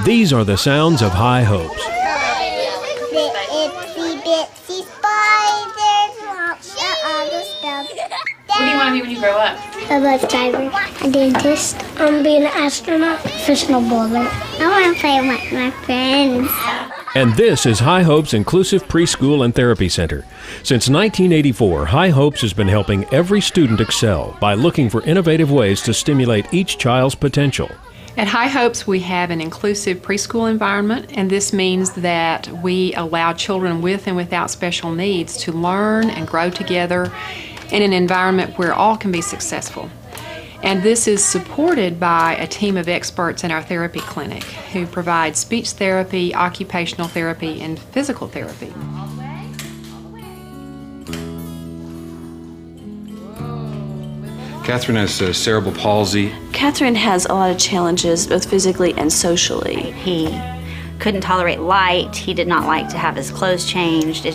These are the sounds of High Hopes. Itsy bitsy spiders, lots of other stuff. What do you want to be when you grow up? A bus driver, a dentist, being an astronaut, professional bowler. I want to play with my friends. And this is High Hopes Inclusive Preschool and Therapy Center. Since 1984, High Hopes has been helping every student excel by looking for innovative ways to stimulate each child's potential. At High Hopes, we have an inclusive preschool environment, and this means that we allow children with and without special needs to learn and grow together in an environment where all can be successful. And this is supported by a team of experts in our therapy clinic who provide speech therapy, occupational therapy, and physical therapy. Catherine has cerebral palsy. Catherine has a lot of challenges, both physically and socially. He couldn't tolerate light. He did not like to have his clothes changed.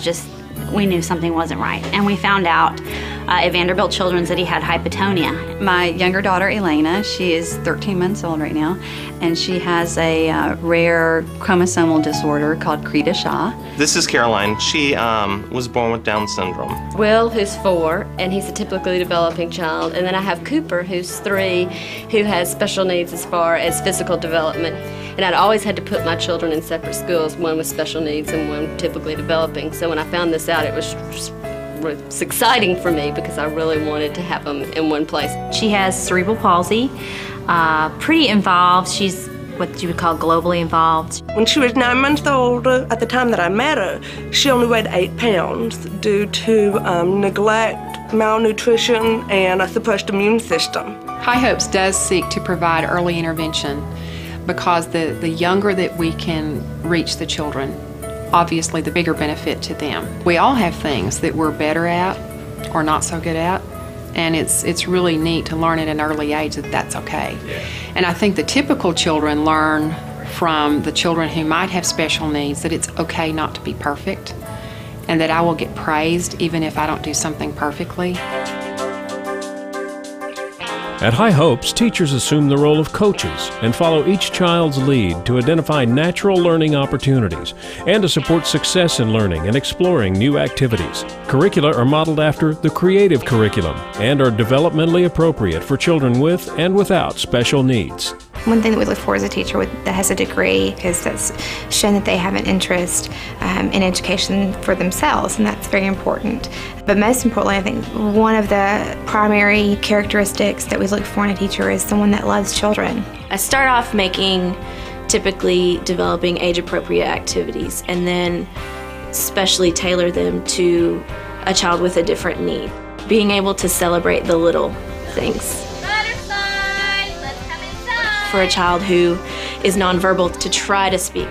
We knew something wasn't right. And we found out at Vanderbilt Children's that he had hypotonia. My younger daughter, Elena, she is 13 months old right now, and she has a rare chromosomal disorder called Creta-Shaw. This is Caroline. She was born with Down syndrome. Will, who's 4, and he's a typically developing child. And then I have Cooper, who's 3, who has special needs as far as physical development. And I'd always had to put my children in separate schools, one with special needs and one typically developing. So when I found this out, it was just exciting for me because I really wanted to have them in one place. She has cerebral palsy, pretty involved. She's what you would call globally involved. When she was 9 months old, at the time that I met her, she only weighed 8 pounds due to neglect, malnutrition, and a suppressed immune system. High Hopes does seek to provide early intervention because the younger that we can reach the children, obviously the bigger benefit to them. We all have things that we're better at or not so good at, and it's really neat to learn at an early age that that's okay. And I think the typical children learn from the children who might have special needs that it's okay not to be perfect, and that I will get praised even if I don't do something perfectly. At High Hopes, teachers assume the role of coaches and follow each child's lead to identify natural learning opportunities and to support success in learning and exploring new activities. Curricula are modeled after the creative curriculum and are developmentally appropriate for children with and without special needs. One thing that we look for as a teacher that has a degree is that's shown that they have an interest in education for themselves, and that's very important. But most importantly, I think one of the primary characteristics that we look for in a teacher is someone that loves children. I start off making typically developing age-appropriate activities and then specially tailor them to a child with a different need. Being able to celebrate the little things. For a child who is nonverbal to try to speak,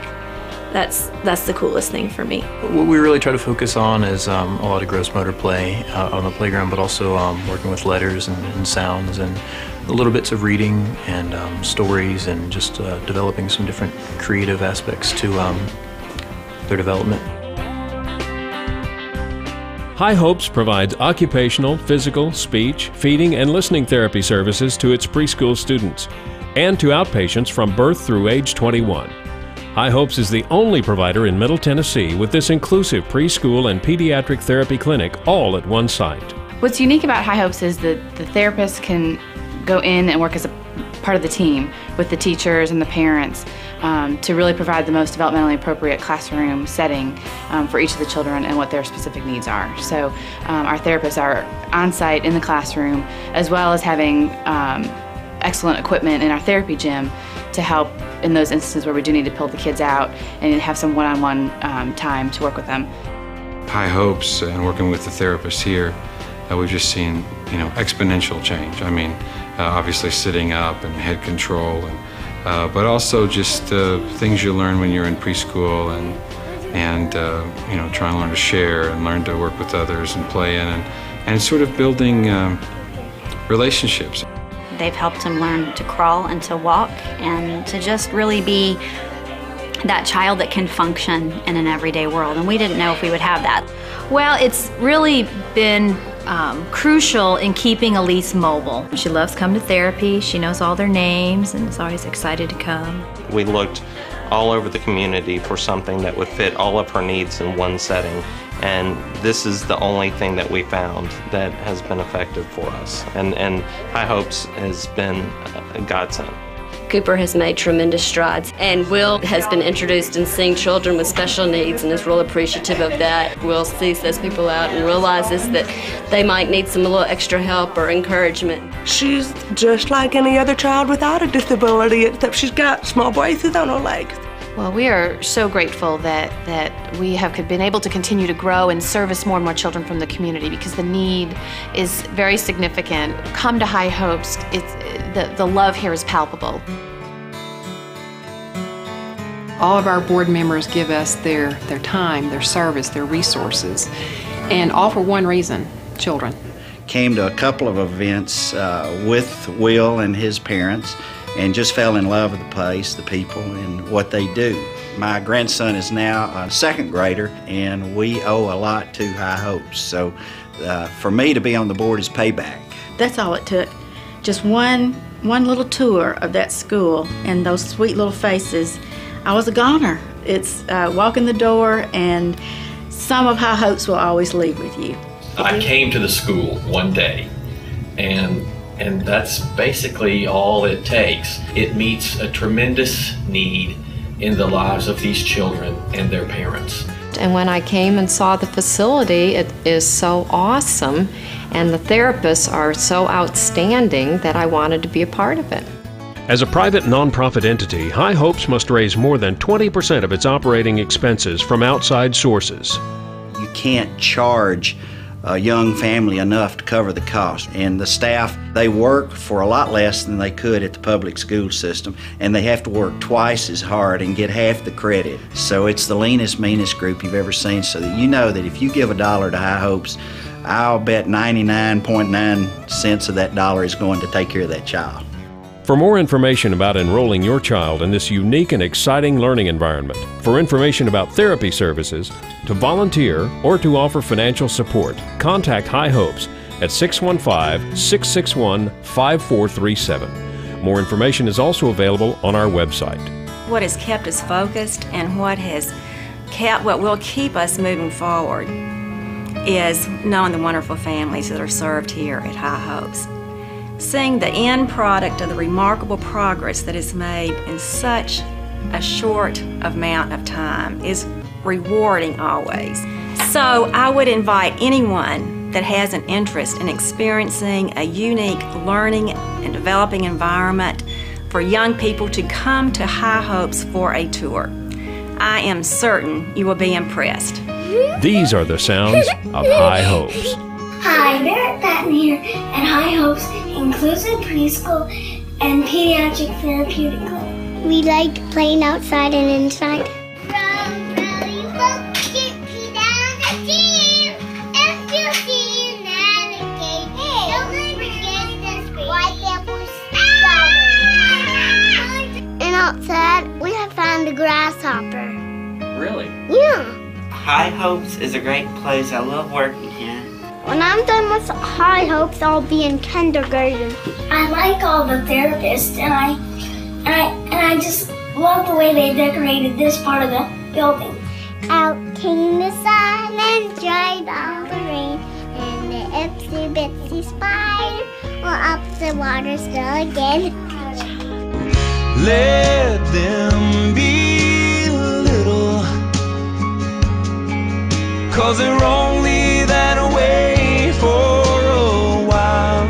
that's the coolest thing for me. What we really try to focus on is a lot of gross motor play on the playground, but also working with letters and sounds and little bits of reading and stories, and just developing some different creative aspects to their development. High Hopes provides occupational, physical, speech, feeding, and listening therapy services to its preschool students and to outpatients from birth through age 21. High Hopes is the only provider in Middle Tennessee with this inclusive preschool and pediatric therapy clinic all at one site. What's unique about High Hopes is that the therapists can go in and work as a part of the team with the teachers and the parents to really provide the most developmentally appropriate classroom setting for each of the children and what their specific needs are. So our therapists are on site in the classroom, as well as having excellent equipment in our therapy gym to help in those instances where we do need to pull the kids out and have some one-on-one time to work with them. High Hopes and working with the therapists here, we've just seen, exponential change. I mean, obviously sitting up and head control, and but also just things you learn when you're in preschool, and try and learn to share and learn to work with others and play in, and sort of building relationships. They've helped him learn to crawl and to walk and to just really be that child that can function in an everyday world, and we didn't know if we would have that. Well, it's really been crucial in keeping Elise mobile. She loves coming to therapy, she knows all their names, and is always excited to come. We looked all over the community for something that would fit all of her needs in one setting. And this is the only thing that we found that has been effective for us. And High Hopes has been a godsend. Cooper has made tremendous strides, and Will has been introduced in seeing children with special needs and is real appreciative of that. Will sees those people out and realizes that they might need some little extra help or encouragement. She's just like any other child without a disability, except she's got small braces on her legs. Well, we are so grateful that we have been able to continue to grow and service more and more children from the community, because the need is very significant. Come to High Hopes. The love here is palpable. All of our board members give us their time, their service, their resources, and all for one reason: children. Came to a couple of events with Will and his parents, and just fell in love with the place, the people, and what they do. My grandson is now a second grader, and we owe a lot to High Hopes. So for me to be on the board is payback. That's all it took. Just one little tour of that school and those sweet little faces. I was a goner. It's walk in the door, and some of High Hopes will always leave with you. I came to the school one day, and that's basically all it takes. It meets a tremendous need in the lives of these children and their parents. And when I came and saw the facility, it is so awesome, and the therapists are so outstanding that I wanted to be a part of it. As a private nonprofit entity, High Hopes must raise more than 20% of its operating expenses from outside sources. You can't charge a young family enough to cover the cost. And the staff, they work for a lot less than they could at the public school system, and they have to work twice as hard and get half the credit. So it's the leanest, meanest group you've ever seen, so that you know that if you give $1 to High Hopes, I'll bet 99.9 cents of that dollar is going to take care of that child. For more information about enrolling your child in this unique and exciting learning environment, for information about therapy services, to volunteer, or to offer financial support, contact High Hopes at 615-661-5437. More information is also available on our website. What has kept us focused and what will keep us moving forward is knowing the wonderful families that are served here at High Hopes. Seeing the end product of the remarkable progress that is made in such a short amount of time is rewarding always. So I would invite anyone that has an interest in experiencing a unique learning and developing environment for young people to come to High Hopes for a tour. I am certain you will be impressed. These are the sounds of High Hopes. Hi, Barrett Patton here at High Hopes Inclusive Preschool and Pediatric Therapeutic Club. We like playing outside and inside. And outside, we have found a grasshopper. Really? Yeah. High Hopes is a great place. I love working here. When I'm done with High Hopes, I'll be in kindergarten. I like all the therapists, and I just love the way they decorated this part of the building. Out came the sun and dried all the rain, and the itsy bitsy spider will up the water still again. Let them be little, 'cause they're only that way for a while.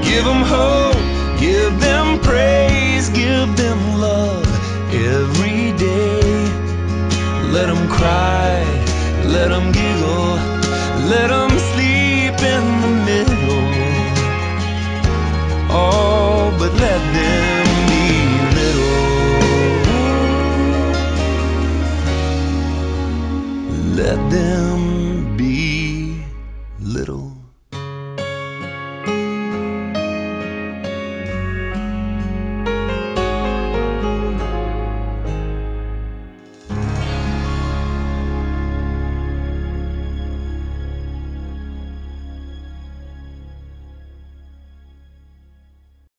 Give them hope, give them praise, give them love every day. Let them cry, let them giggle, let them sleep in the middle. Oh, but let them